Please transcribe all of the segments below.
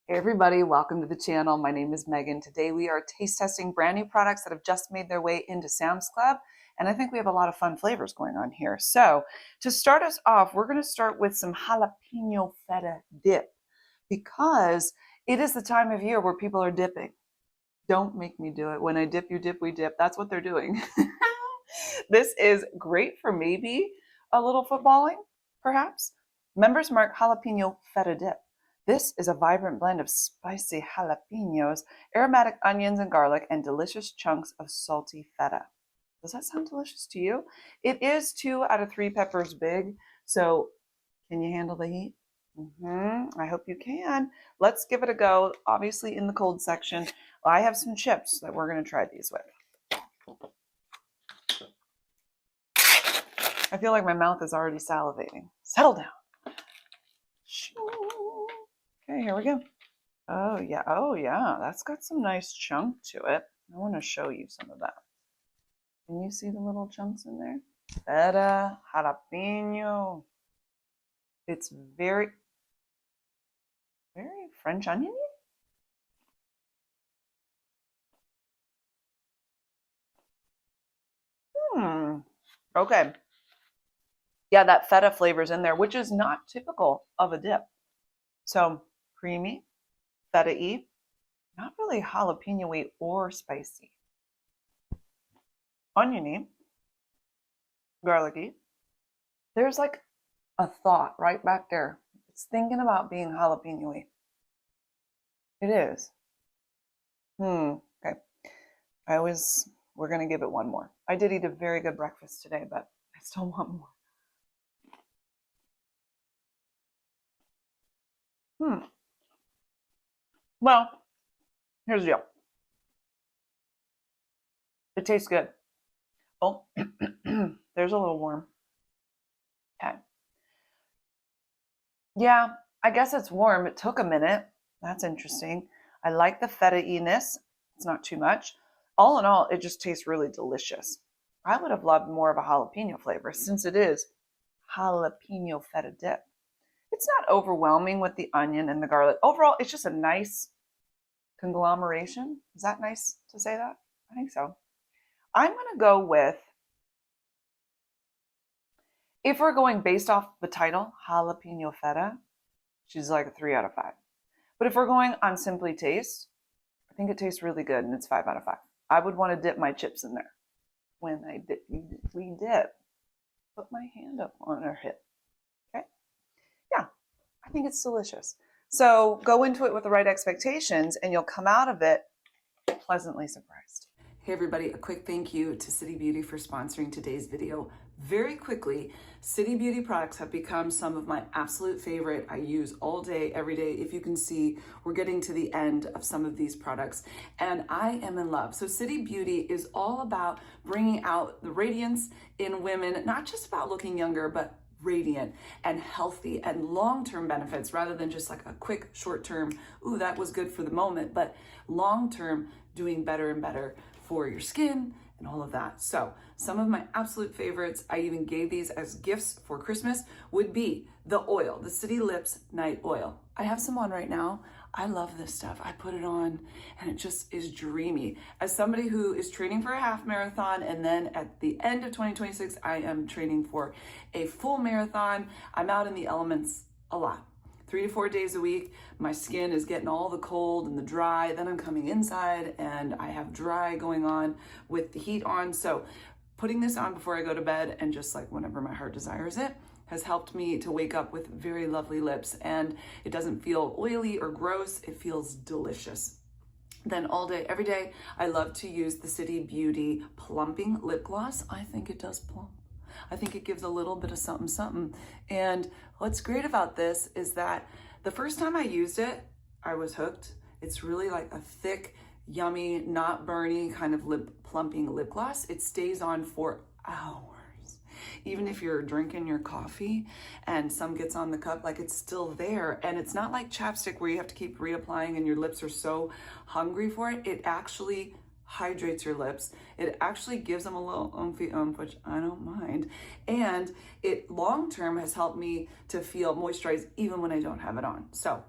Hey everybody, welcome to the channel. My name is Megan. Today we are taste testing brand new products that have just made their way into Sam's Club, and I think we have a lot of fun flavors going on here. So to start us off, we're going to start with some jalapeno feta dip because it is the time of year where people are dipping. Don't make me do it. When I dip, you dip, we dip. That's what they're doing. This is great for maybe a little footballing, perhaps. Members Mark jalapeno feta dip. This is a vibrant blend of spicy jalapenos, aromatic onions and garlic, and delicious chunks of salty feta. Does that sound delicious to you? It is 2 out of 3 peppers big, so can you handle the heat? I hope you can. Let's give it a go. Obviously in the cold section, I have some chips that we're going to try these with. I feel like my mouth is already salivating. Settle down. Okay, here we go. Oh yeah, that's got some nice chunk to it. I want to show you some of that. Can you see the little chunks in there? Feta, jalapeno. It's very French oniony. Okay. Yeah, that feta flavor's in there, which is not typical of a dip. So creamy, feta-y, not really jalapeno-y or spicy. Oniony, garlicky. There's like a thought right back there. It's thinking about being jalapeno-y. It is. Okay. We're going to give it one more. I did eat a very good breakfast today, but I still want more. Well, here's the deal. It tastes good. Oh, there's a little warm. Okay. Yeah, I guess it's warm. It took a minute. That's interesting. I like the feta-iness. It's not too much. All in all, it just tastes really delicious. I would have loved more of a jalapeno flavor since it is jalapeno feta dip. It's not overwhelming with the onion and the garlic. Overall, it's just a nice conglomeration. Is that nice to say that? I think so. I'm going to go with, if we're going based off the title, jalapeno feta, she's like a 3 out of 5. But if we're going on simply taste, I think it tastes really good and it's 5 out of 5. I would want to dip my chips in there. When I dip, we dip. Put my hand up on her hip. Okay? Yeah, I think it's delicious. So go into it with the right expectations and you'll come out of it pleasantly surprised. Hey everybody, a quick thank you to City Beauty for sponsoring today's video. Very quickly, City Beauty products have become some of my absolute favorite. I use all day, every day. If you can see, we're getting to the end of some of these products and I am in love. So City Beauty is all about bringing out the radiance in women, not just about looking younger, but radiant and healthy and long-term benefits rather than just like a quick short-term, ooh, that was good for the moment, but long-term doing better and better for your skin and all of that. So some of my absolute favorites, I even gave these as gifts for Christmas, would be the oil, the City Lips Night Oil. I have some on right now. I love this stuff. I put it on and it just is dreamy. As somebody who is training for a half marathon and then at the end of 2026, I am training for a full marathon. I'm out in the elements a lot. 3 to 4 days a week. My skin is getting all the cold and the dry. Then I'm coming inside and I have dry going on with the heat on. So putting this on before I go to bed and just like whenever my heart desires it has helped me to wake up with very lovely lips, and it doesn't feel oily or gross. It feels delicious. Then all day, every day, I love to use the City Beauty Plumping Lip Gloss. I think it does plump. I think it gives a little bit of something, something. And what's great about this is that the first time I used it, I was hooked. It's really like a thick, yummy, not burny kind of lip plumping lip gloss. It stays on for hours. Even if you're drinking your coffee and some gets on the cup, like it's still there. And it's not like chapstick where you have to keep reapplying and your lips are so hungry for it. It actually hydrates your lips. It actually gives them a little oomphy which I don't mind. And it long-term has helped me to feel moisturized even when I don't have it on. So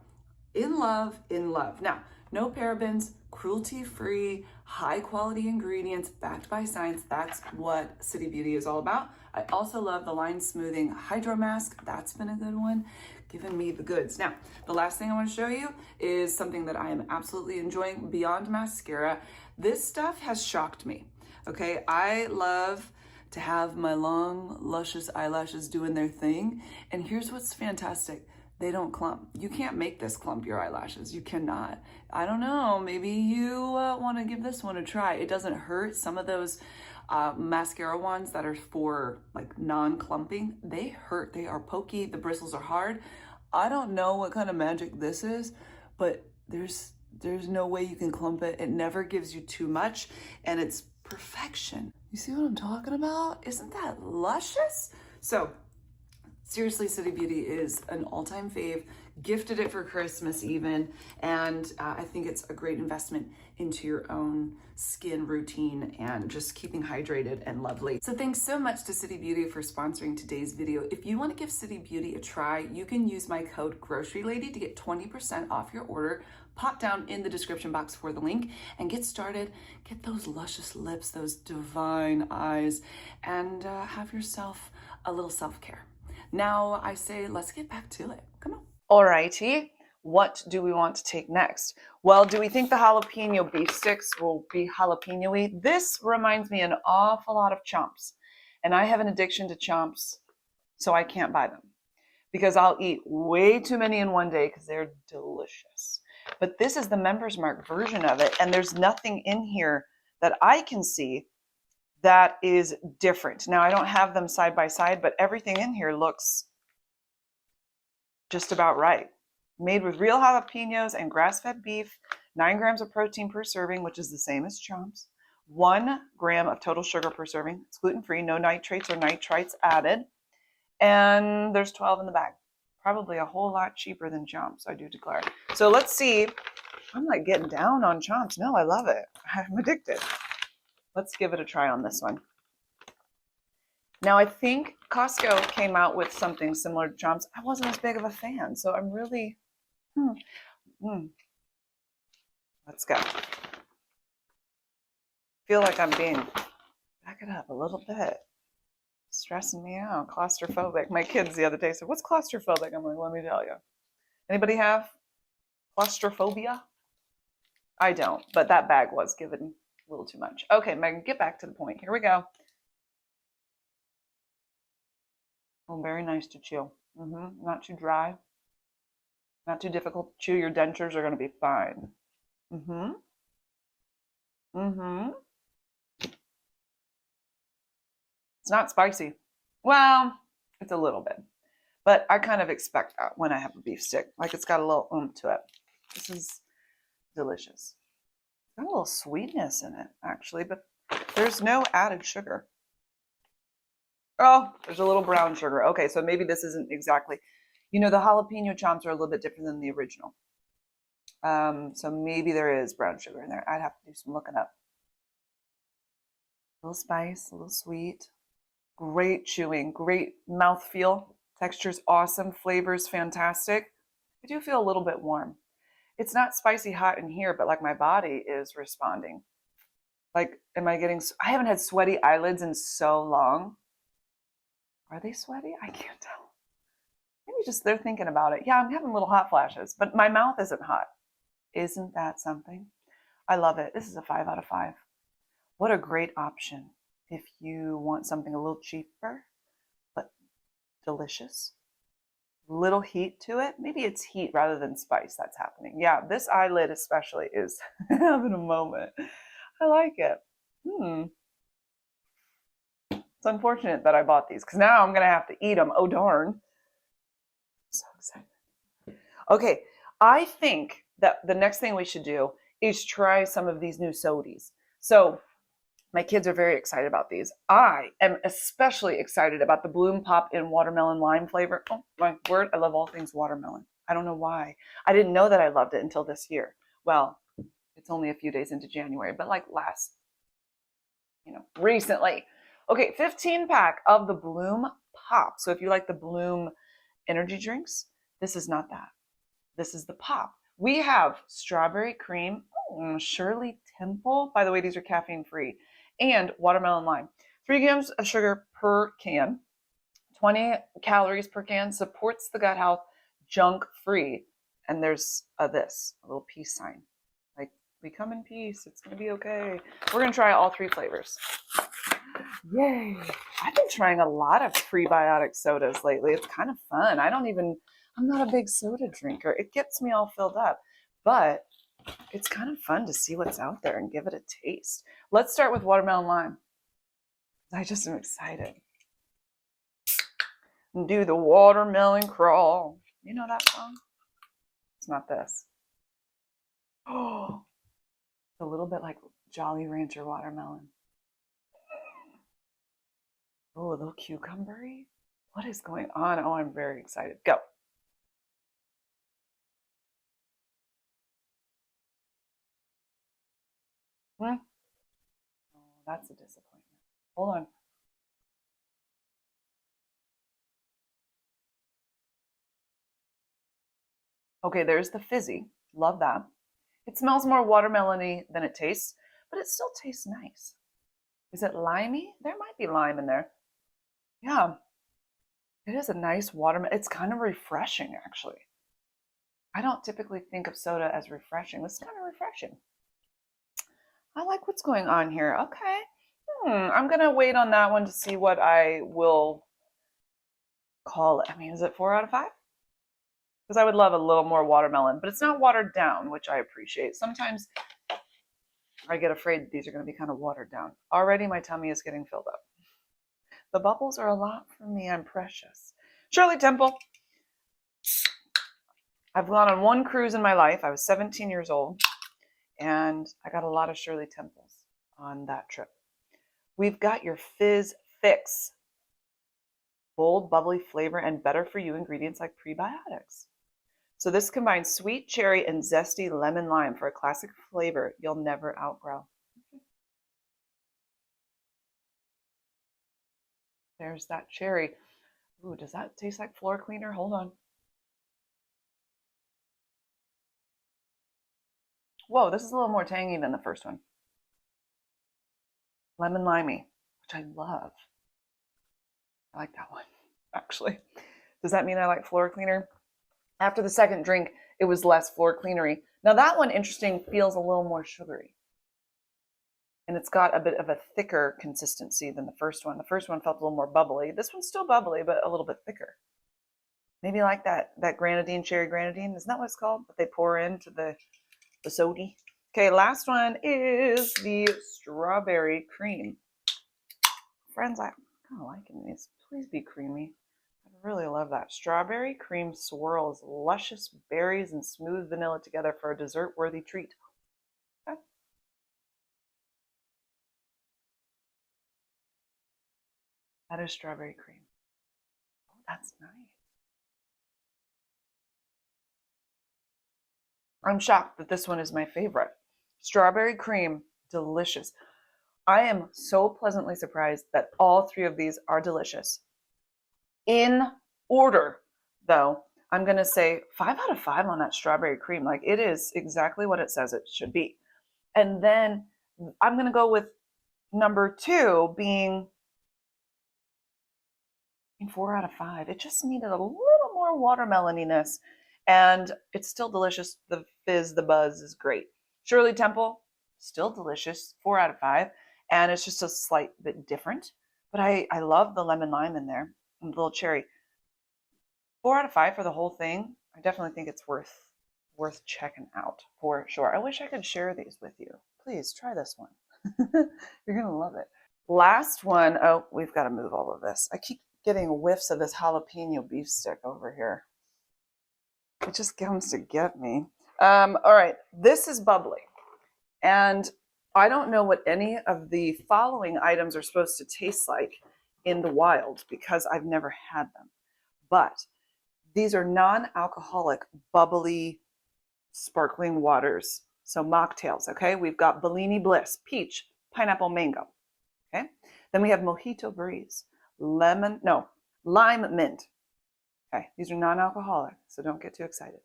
In love, in love. Now, no parabens, cruelty-free, high-quality ingredients backed by science. That's what City Beauty is all about. I also love the Line Smoothing Hydro Mask. That's been a good one, giving me the goods. Now, the last thing I want to show you is something that I am absolutely enjoying beyond mascara. This stuff has shocked me. Okay, I love to have my long, luscious eyelashes doing their thing. And here's what's fantastic. They don't clump. You can't make this clump your eyelashes. You cannot. I don't know. Maybe you want to give this one a try. It doesn't hurt. Some of those mascara ones that are for like non-clumping, they hurt. They are pokey. The bristles are hard. I don't know what kind of magic this is, but there's no way you can clump it. It never gives you too much, and it's perfection. You see what I'm talking about? Isn't that luscious? So seriously, City Beauty is an all-time fave. Gifted it for Christmas even, and I think it's a great investment into your own skin routine and just keeping hydrated and lovely. So thanks so much to City Beauty for sponsoring today's video. If you want to give City Beauty a try, you can use my code GROCERYLADY to get 20% off your order. Pop down in the description box for the link and get started. Get those luscious lips, those divine eyes, and have yourself a little self-care. Now I say, let's get back to it. Come on. Alrighty, what do we want to take next? Well, do we think the jalapeno beef sticks will be jalapeno-y? This reminds me an awful lot of chomps. And I have an addiction to chomps, so I can't buy them. Because I'll eat way too many in one day because they're delicious. But this is the Members Mark version of it, and there's nothing in here that I can see that is different. Now, I don't have them side by side, but everything in here looks just about right. Made with real jalapenos and grass-fed beef, 9 grams of protein per serving, which is the same as Chomps, 1 gram of total sugar per serving. It's gluten-free, no nitrates or nitrites added, and there's 12 in the bag. Probably a whole lot cheaper than Chomps, I do declare. So let's see. I'm like getting down on Chomps. No, I love it. I'm addicted. Let's give it a try on this one. Now, I think Costco came out with something similar to Chomps. I wasn't as big of a fan, so I'm really, Let's go. Feel like I'm being, back it up a little bit. Stressing me out, claustrophobic. My kids the other day said, what's claustrophobic? I'm like, let me tell you. Anybody have claustrophobia? I don't, but that bag was given a little too much. Okay, Megan, get back to the point. Here we go. Oh, very nice to chew. Not too dry. Not too difficult to chew. Your dentures are going to be fine. It's not spicy. Well, it's a little bit. But I kind of expect that when I have a beef stick. Like it's got a little oomph to it. This is delicious. It's got a little sweetness in it, actually, but there's no added sugar. Oh, there's a little brown sugar. Okay, so maybe this isn't exactly, the jalapeno chomps are a little bit different than the original. So maybe there is brown sugar in there. I'd have to do some looking up. A little spice, a little sweet. Great chewing, great mouthfeel. Texture's awesome, flavor's fantastic. I do feel a little bit warm. It's not spicy hot in here, but like my body is responding. Like, I haven't had sweaty eyelids in so long. Are they sweaty? I can't tell. Maybe just they're thinking about it. Yeah, I'm having little hot flashes, but my mouth isn't hot. Isn't that something? I love it. This is a 5 out of 5. What a great option if you want something a little cheaper, but delicious. Little heat to it. Maybe it's heat rather than spice that's happening. Yeah, this eyelid especially is having a moment. I like it. It's unfortunate that I bought these because now I'm going to have to eat them. Oh, darn. So excited. Okay, I think that the next thing we should do is try some of these new sodies. So my kids are very excited about these. I am especially excited about the Bloom Pop in watermelon lime flavor. Oh my word, I love all things watermelon. I don't know why. I didn't know that I loved it until this year. Well, it's only a few days into January, but like recently. Okay, 15 pack of the Bloom Pop. So if you like the Bloom energy drinks, this is not that. This is the Pop, We have strawberry cream, Shirley Temple. By the way, these are caffeine free, and watermelon lime. 3 grams of sugar per can, 20 calories per can, supports the gut health, junk free. And there's a little peace sign. Like, we come in peace. It's going to be okay. We're going to try all 3 flavors. Yay. I've been trying a lot of prebiotic sodas lately. It's kind of fun. I'm not a big soda drinker. It gets me all filled up, but it's kind of fun to see what's out there and give it a taste. Let's start with watermelon lime. I just am excited. Do the watermelon crawl. You know that song? It's not this. Oh, a little bit like Jolly Rancher watermelon. Oh, a little cucumbery. What is going on? Oh, I'm very excited. Go. Oh, that's a disappointment. Hold on. Okay, there's the fizzy. Love that. It smells more watermelony than it tastes, but it still tastes nice. Is it limey? There might be lime in there. Yeah, it is a nice watermelon. It's kind of refreshing, actually. I don't typically think of soda as refreshing. This is kind of refreshing. I like what's going on here. Okay. I'm going to wait on that one to see what I will call it. I mean, is it 4 out of 5? Because I would love a little more watermelon, but it's not watered down, which I appreciate. Sometimes I get afraid these are going to be kind of watered down. Already my tummy is getting filled up. The bubbles are a lot for me. I'm precious. Shirley Temple. I've gone on one cruise in my life. I was 17 years old, and I got a lot of Shirley Temples on that trip. We've got your Fizz Fix. Bold, bubbly flavor and better for you ingredients like prebiotics. So this combines sweet cherry and zesty lemon lime for a classic flavor you'll never outgrow. There's that cherry. Ooh, does that taste like floor cleaner? Hold on. Whoa, this is a little more tangy than the first one. Lemon limey, which I love. I like that one, actually. Does that mean I like floor cleaner? After the second drink, it was less floor cleanery. Now that one, interesting, feels a little more sugary. And it's got a bit of a thicker consistency than the first one. The first one felt a little more bubbly. This one's still bubbly, but a little bit thicker. Maybe like that grenadine, cherry grenadine. Isn't that what it's called? That they pour into the soda. Okay, last one is the strawberry cream. Friends, I'm kind of liking these. Please be creamy. I really love that. Strawberry cream swirls luscious berries and smooth vanilla together for a dessert-worthy treat. Okay. That is strawberry cream. Oh, that's nice. I'm shocked that this one is my favorite. Strawberry cream, delicious. I am so pleasantly surprised that all 3 of these are delicious. In order, though, I'm going to say 5 out of 5 on that strawberry cream. Like, it is exactly what it says it should be. And then I'm going to go with number 2 being 4 out of 5. It just needed a little more watermeloniness, and it's still delicious. The fizz, the buzz is great. Shirley Temple, still delicious, 4 out of 5, and it's just a slight bit different. But I love the lemon lime in there and the little cherry. 4 out of 5 for the whole thing. I definitely think it's worth checking out for sure. I wish I could share these with you. Please try this one. You're gonna love it. Last one. Oh, we've got to move all of this. I keep getting whiffs of this jalapeno beef stick over here. It just comes to get me. All right, this is Bubly. And I don't know what any of the following items are supposed to taste like in the wild because I've never had them. But these are non-alcoholic, bubbly, sparkling waters. So mocktails, okay? We've got Bellini Bliss, peach, pineapple, mango. Okay? Then we have Mojito Breeze, lime mint. Okay, these are non-alcoholic, so don't get too excited.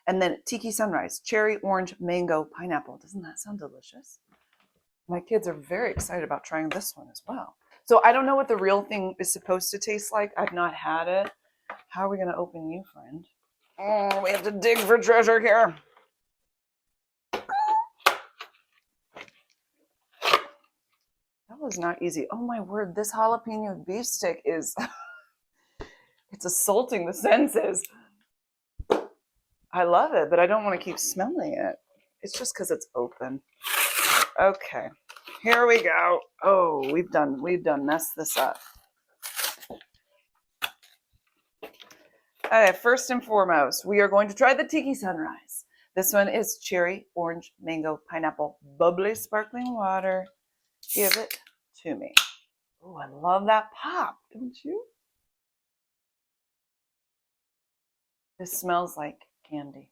And then Tiki Sunrise, cherry, orange, mango, pineapple. Doesn't that sound delicious? My kids are very excited about trying this one as well. So I don't know what the real thing is supposed to taste like. I've not had it. How are we going to open you, friend? Oh, we have to dig for treasure here. That was not easy. Oh my word, this jalapeno beef stick is, it's assaulting the senses. I love it, but I don't want to keep smelling it. It's just because it's open. Okay, here we go. Oh, we've done messed this up. Okay, first and foremost, we are going to try the Tiki Sunrise. This one is cherry, orange, mango, pineapple, bubbly sparkling water. Give it to me. Oh, I love that pop, don't you? This smells like candy.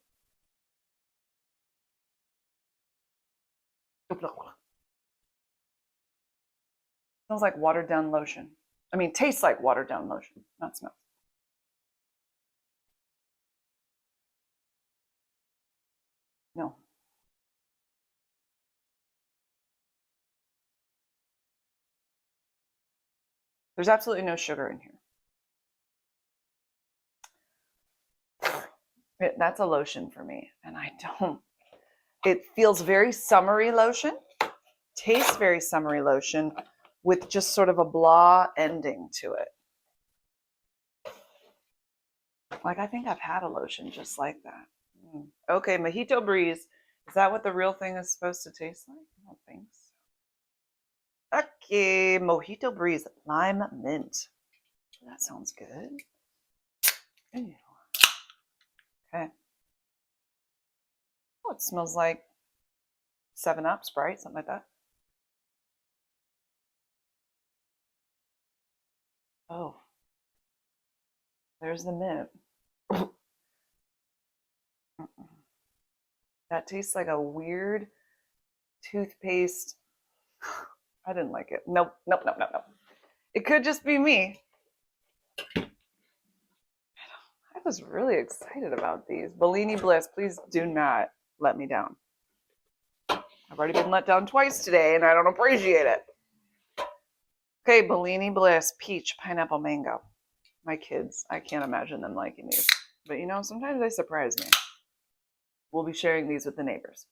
Smells like watered down lotion. I mean, tastes like watered down lotion, not smells. No. There's absolutely no sugar in here. That's a lotion for me, and I don't. It feels very summery lotion, tastes very summery lotion, with just sort of a blah ending to it. Like, I think I've had a lotion just like that. Okay, Mojito Breeze. Is that what the real thing is supposed to taste like? I don't think so. Okay, Mojito Breeze, lime mint. That sounds good. Ew. Okay. Oh, it smells like 7-Up, Sprite, something like that. Oh, there's the mint. That tastes like a weird toothpaste. I didn't like it. Nope. It could just be me. I was really excited about these. Bellini Bliss, please do not let me down. I've already been let down twice today, and I don't appreciate it. Okay, Bellini Bliss, peach, pineapple, mango. My kids, I can't imagine them liking these. But you know, sometimes they surprise me. We'll be sharing these with the neighbors.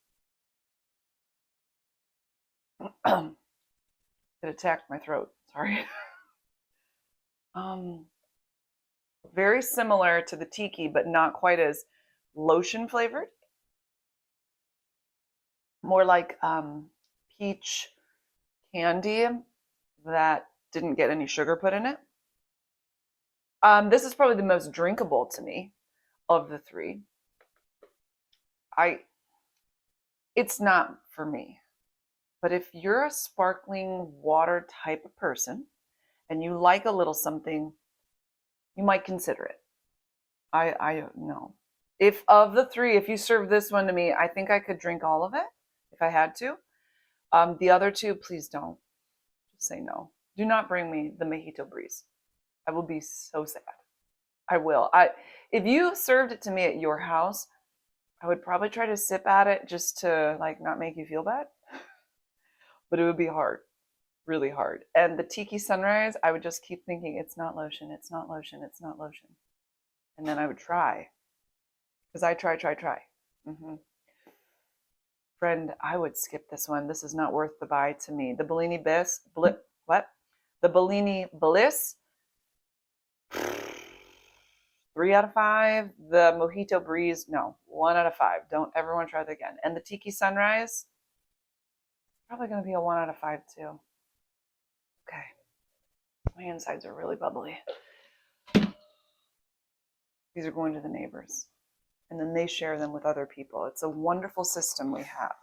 It attacked my throat. Sorry. Very similar to the Tiki, but not quite as lotion flavored. More like peach candy that didn't get any sugar put in it. This is probably the most drinkable to me of the three. It's not for me. But if you're a sparkling water type of person and you like a little something, you might consider it. I don't know. If of the three, if you serve this one to me, I think I could drink all of it if I had to. The other two, please don't. Just say no. Do not bring me the Mojito Breeze. I will be so sad. I will. If you served it to me at your house, I would probably try to sip at it just to like not make you feel bad. But it would be hard. Really hard. And the Tiki Sunrise, I would just keep thinking, it's not lotion, it's not lotion, it's not lotion. And then I would try. Because I try. Friend, I would skip this one. This is not worth the buy to me. The Bellini Bliss, what? The Bellini Bliss, 3 out of 5. The Mojito Breeze, no, 1 out of 5. Don't ever want to try that again. And the Tiki Sunrise, probably going to be a 1 out of 5 too. Okay. My insides are really bubbly. These are going to the neighbors. And then they share them with other people. It's a wonderful system we have.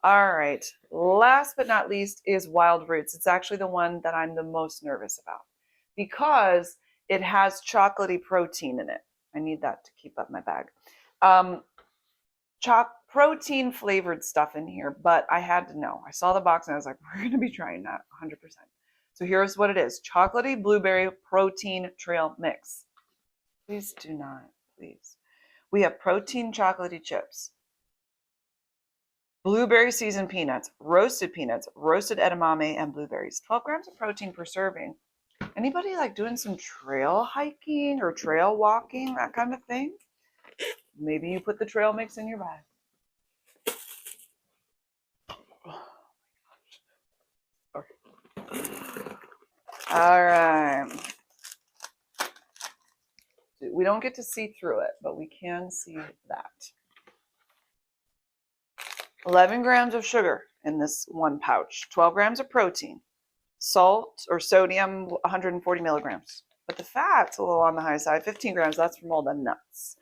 All right. Last but not least is WildRoots. It's actually the one that I'm the most nervous about because it has chocolatey protein in it. I need that to keep up my bag. Protein flavored stuff in here, but I had to know. I saw the box and I was like, we're going to be trying that 100%. So here's what it is. Chocolatey blueberry protein trail mix. Please do not, please. We have protein chocolatey chips, blueberry seasoned peanuts, roasted edamame, and blueberries. 12 grams of protein per serving. Anybody like doing some trail hiking or trail walking, that kind of thing? Maybe you put the trail mix in your bag. All right. We don't get to see through it, but we can see that. 11 grams of sugar in this one pouch, 12 grams of protein, salt or sodium, 140 milligrams. But the fat's a little on the high side, 15 grams. That's from all the nuts.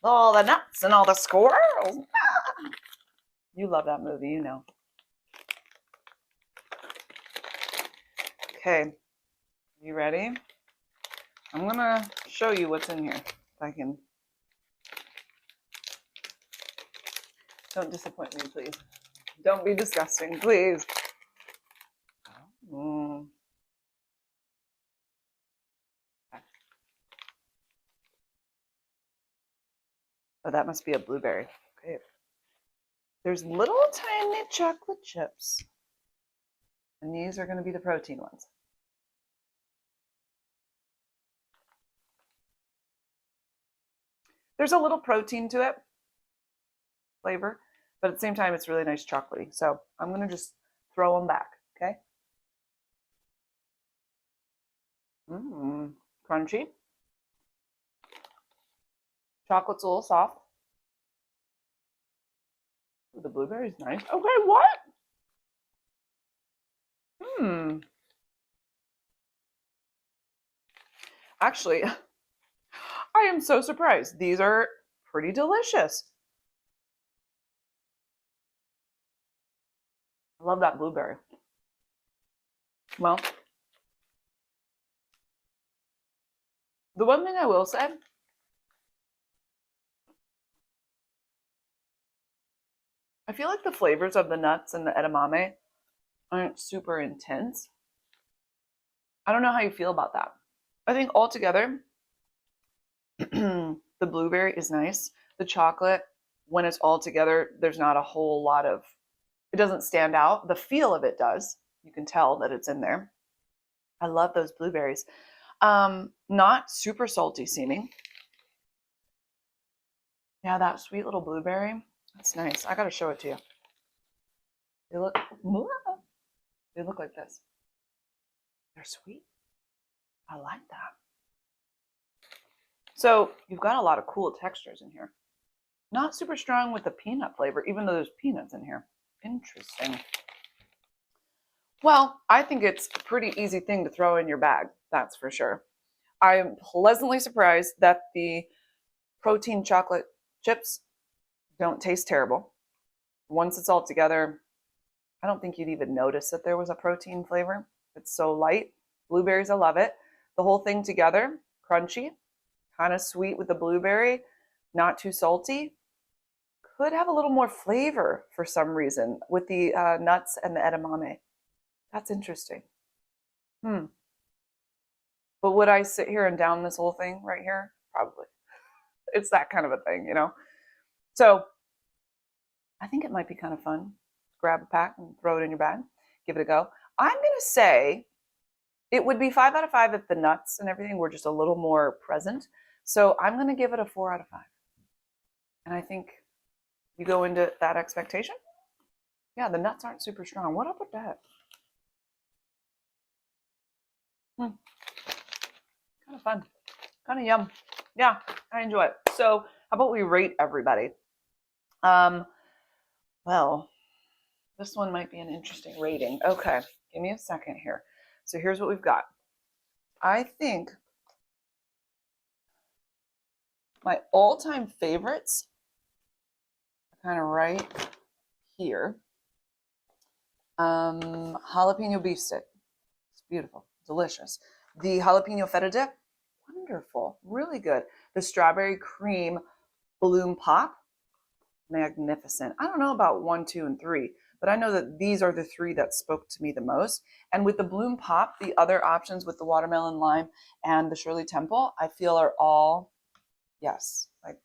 All the nuts and all the squirrels. You love that movie, you know. Okay, you ready? I'm gonna show you what's in here. If I can. Don't disappoint me, please. Don't be disgusting, please. Oh, that must be a blueberry. Okay. There's little tiny chocolate chips. And these are going to be the protein ones. There's a little protein to it, flavor, but at the same time, it's really nice chocolatey. So I'm going to just throw them back, okay? Crunchy. Chocolate's a little soft. Ooh, the blueberry's nice. Okay, what? Actually, I am so surprised. These are pretty delicious. I love that blueberry. Well, the one thing I will say, I feel like the flavors of the nuts and the edamame aren't super intense. I don't know how you feel about that. I think altogether, the blueberry is nice. The chocolate, when it's all together, there's not a whole lot of, it doesn't stand out. The feel of it does. You can tell that it's in there. I love those blueberries. Not super salty seeming. Yeah, that sweet little blueberry. That's nice. I gotta show it to you. They look like this. They're sweet. I like that. So you've got a lot of cool textures in here. Not super strong with the peanut flavor, even though there's peanuts in here. Interesting. Well, I think it's a pretty easy thing to throw in your bag, that's for sure. I am pleasantly surprised that the protein chocolate chips don't taste terrible. Once it's all together, I don't think you'd even notice that there was a protein flavor. It's so light. Blueberries, I love it. The whole thing together, crunchy, kind of sweet with the blueberry, not too salty. Could have a little more flavor for some reason with the nuts and the edamame. That's interesting. But would I sit here and down this whole thing right here? Probably. It's that kind of a thing, you know? So I think it might be kind of fun. Grab a pack and throw it in your bag. Give it a go. I'm going to say it would be 5 out of 5 if the nuts and everything were just a little more present. So I'm going to give it a 4 out of 5. And I think you go into that expectation. Yeah, the nuts aren't super strong. What up with that? Kind of fun. Kind of yum. Yeah, I enjoy it. So how about we rate everybody? Well, this one might be an interesting rating. Okay, give me a second here. So here's what we've got. I think my all-time favorites are kind of right here. Jalapeno beef stick. It's beautiful, delicious. The jalapeno feta dip, wonderful, really good. The strawberry cream balloon pop, magnificent. I don't know about 1, 2, and 3, but I know that these are the 3 that spoke to me the most. And with the bloom pop, the other options with the watermelon lime and the Shirley Temple, I feel are all, yes, like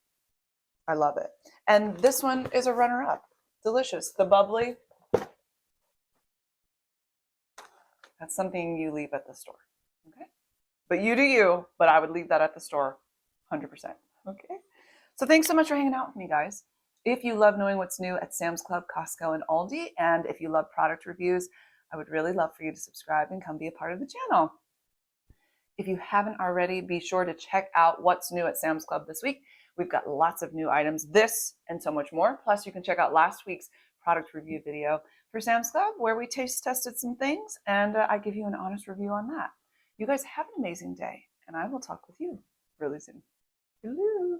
I love it. And this one is a runner-up. Delicious. The Bubly. That's something you leave at the store. Okay? But you do you, but I would leave that at the store 100%. Okay? So thanks so much for hanging out with me, guys. If you love knowing what's new at Sam's Club, Costco, and Aldi, and if you love product reviews, I would really love for you to subscribe and come be a part of the channel. If you haven't already, be sure to check out what's new at Sam's Club this week. We've got lots of new items, this and so much more. Plus, you can check out last week's product review video for Sam's Club, where we taste tested some things, and I give you an honest review on that. You guys have an amazing day, and I will talk with you really soon. Hello.